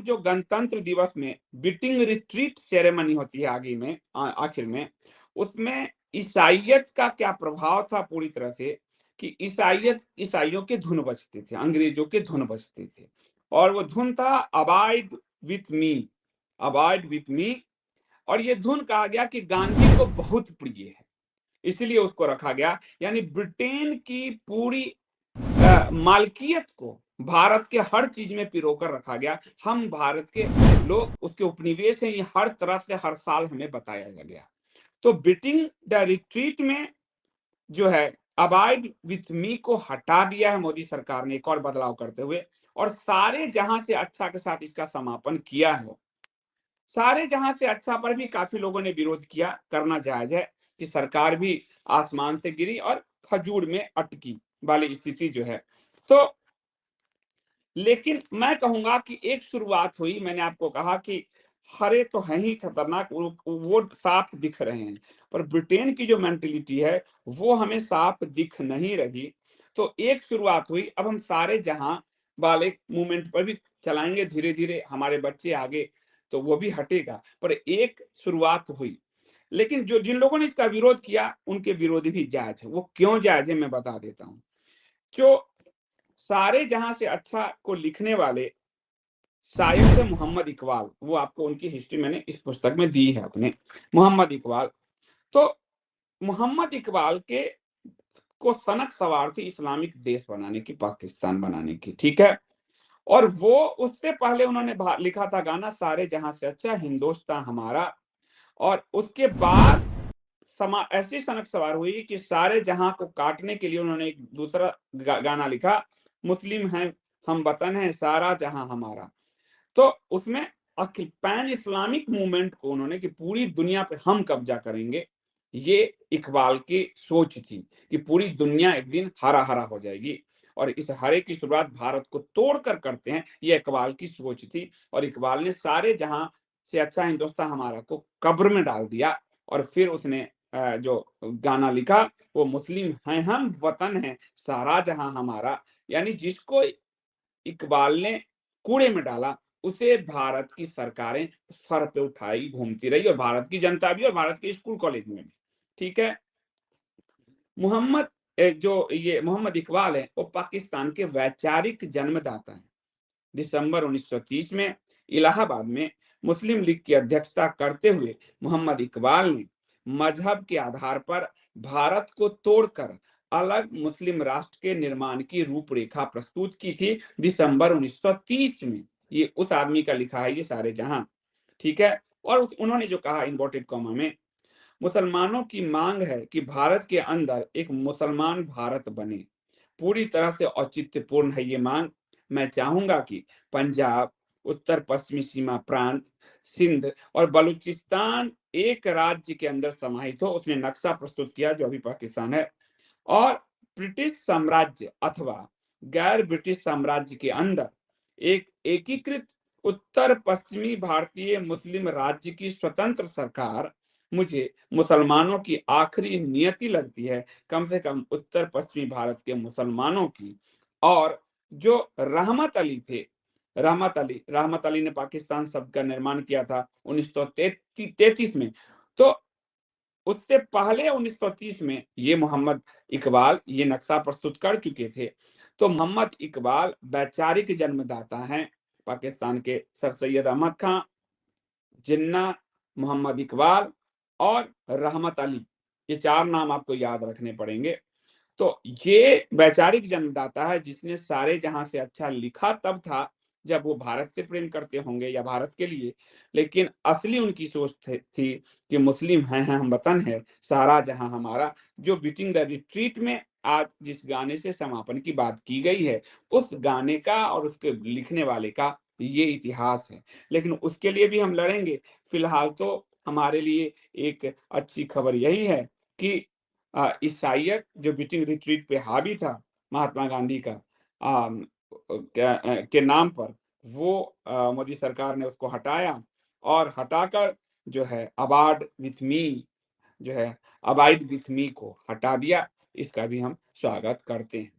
जो गणतंत्र दिवस में बीटिंग रिट्रीट सेरेमनी होती है आगे में आखिर में, उसमें ईसाइयत का क्या प्रभाव था पूरी तरह से, कि ईसाइयों के धुन बजते थे, अंग्रेजों के धुन बजते थे, और वो धुन था abide with me, abide with me. और ये धुन कहा गया कि गांधी को बहुत प्रिय है, इसलिए उसको रखा गया। यानी ब्रिटेन की पूरी मालकियत को भारत के हर चीज में पिरोकर रखा गया। हम भारत के लोग उसके उपनिवेश हैं, ये हर तरह से हर साल हमें बताया गया। तो बीटिंग द रिट्रीट में जो है अबाइड विथ मी को हटा दिया है मोदी सरकार ने, एक और बदलाव करते हुए, और सारे जहां से अच्छा के साथ इसका समापन किया है। सारे जहां से अच्छा पर भी काफी लोगों ने विरोध किया, करना जायज है कि सरकार भी आसमान से गिरी और खजूर में अटकी वाली स्थिति जो है। तो लेकिन मैं कहूंगा कि एक शुरुआत हुई, मैंने आपको कहा कि हरे तो हैं ही खतरनाक, वो साफ दिख रहे हैं, पर ब्रिटेन की जो मेंटेलिटी है वो हमें साफ दिख नहीं रही। तो एक शुरुआत हुई, अब हम सारे जहां वाले मूवमेंट पर भी चलाएंगे धीरे धीरे, हमारे बच्चे आगे तो वो भी हटेगा, पर एक शुरुआत हुई। लेकिन जो जिन लोगों ने इसका विरोध किया उनके विरोध भी जायज है। वो क्यों जायज है मैं बता देता हूं। जो सारे जहां से अच्छा को लिखने वाले शायर थे मोहम्मद इकबाल, वो आपको उनकी हिस्ट्री मैंने इस पुस्तक में दी है अपने, मोहम्मद इकबाल। तो मोहम्मद इकबाल के को सनक सवार थी इस्लामिक देश बनाने की, पाकिस्तान बनाने की, ठीक है। और वो उससे पहले उन्होंने लिखा था गाना सारे जहां से अच्छा हिंदुस्तान हमारा। और उसके बाद ऐसी सनक सवार हुई कि सारे जहां को काटने के लिए उन्होंने एक दूसरा गाना लिखा, मुस्लिम है हम वतन है सारा जहां हमारा। तो उसमें अखिल पैन इस्लामिक मूवमेंट को उन्होंने कि पूरी दुनिया पे हम कब्जा करेंगे, ये इकबाल की सोच थी कि पूरी दुनिया एक दिन हरा हरा हो जाएगी, और इस हरे की शुरुआत भारत को तोड़कर करते हैं, ये इकबाल की सोच थी। और इकबाल ने सारे जहां से अच्छा हिंदुस्तान हमारा को कब्र में डाल दिया, और फिर उसने जो गाना लिखा वो मुस्लिम हैं हम वतन है सारा जहां हमारा। यानी जिसको इकबाल ने कूड़े में डाला उसे भारत की सरकारें सर पे उठाई घूमती रही, और भारत की जनता भी, और भारत के स्कूल कॉलेज में भी, ठीक है। मोहम्मद जो ये मोहम्मद इकबाल है वो पाकिस्तान के वैचारिक जन्मदाता हैं। दिसंबर 1930 में इलाहाबाद में मुस्लिम लीग की अध्यक्षता करते हुए मोहम्मद इकबाल ने मजहब के आधार पर भारत को तोड़कर अलग मुस्लिम राष्ट्र के निर्माण की रूपरेखा प्रस्तुत की थी दिसंबर 1930 में। ये उस आदमी का लिखा है ये सारे जहां, ठीक है। और उन्होंने जो कहा इन्वर्टेड कॉमा में, मुसलमानों की मांग है कि भारत के अंदर एक मुसलमान भारत बने। पूरी तरह से औचित्यपूर्ण है ये मांग। मैं चाहूंगा कि पंजाब, उत्तर पश्चिमी सीमा प्रांत, सिंध और बलूचिस्तान एक राज्य के अंदर समाहित हो। उसने नक्शा प्रस्तुत किया जो अभी पाकिस्तान है, और ब्रिटिश साम्राज्य अथवा गैर ब्रिटिश साम्राज्य के अंदर एक एकीकृत उत्तर पश्चिमी भारतीय मुस्लिम राज्य की स्वतंत्र सरकार मुझे मुसलमानों की आखिरी नियति लगती है, कम से कम उत्तर पश्चिमी भारत के मुसलमानों की। और जो रहमत अली ने पाकिस्तान शब्द का निर्माण किया था 1933 में। तो उससे पहले 1930 में ये मोहम्मद इकबाल ये नक्शा प्रस्तुत कर चुके थे। तो मोहम्मद इकबाल वैचारिक जन्मदाता हैं। पाकिस्तान के सर सैयद अहमद खां, जिन्ना, मोहम्मद इकबाल और रहमत अली, ये चार नाम आपको याद रखने पड़ेंगे। तो ये वैचारिक जन्मदाता है जिसने सारे जहां से अच्छा लिखा तब था जब वो भारत से प्रेम करते होंगे या भारत के लिए, लेकिन असली उनकी सोच थी कि मुस्लिम हैं हम वतन है सारा जहां हमारा। जो बीटिंग द रिट्रीट में आज जिस गाने से समापन की बात की गई है, उस गाने का और उसके लिखने वाले का ये इतिहास है। लेकिन उसके लिए भी हम लड़ेंगे। फिलहाल तो हमारे लिए एक अच्छी खबर यही है कि ईसाइयत जो बीटिंग रिट्रीट पे हावी था महात्मा गांधी का के नाम पर, वो मोदी सरकार ने उसको हटाया, और हटाकर जो है अबाइड विथ मी जो है अबाइड विथ मी को हटा दिया। इसका भी हम स्वागत करते हैं।